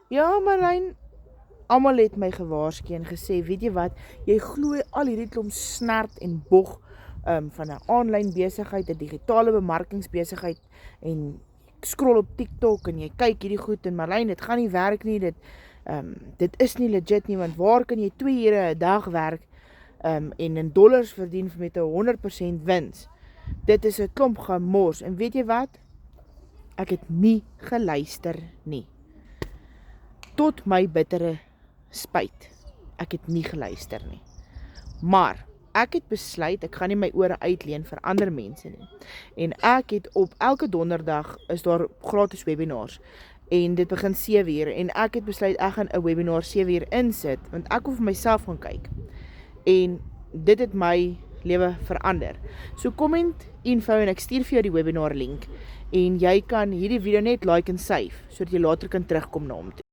Ja, Marlijn, almal het my gewaarsku en gesê, weet jy wat, jy glo al hierdie klomp snert en bog van 'n aanlyn besigheid, 'n digitale bemarkingsbesigheid en scroll op TikTok en jy kyk hierdie goed en Marlijn, dit gaan nie werk nie, dit is nie legit nie, want waar kan jy 2 ure 'n dag werk en in dollars verdien met 'n 100% wins? Dit is 'n klomp gemors en weet jy wat? Ek het nie geluister nie. Tot my bittere spyt. Ek het nie geluister nie. Maar ek het besluit, ek gaan nie my ore uitleen vir ander mense nie. En ek het op elke donderdag is daar gratis webinars. En dit begin 7 uur en ek het besluit ek gaan 'n webinar 7 uur insit want ek wil vir myself gaan kyk. En dit het my lewe verander. So comment info en ek stuur vir jou die webinar link en jy kan hierdie video net like en save sodat jy later kan terugkom na hom toe.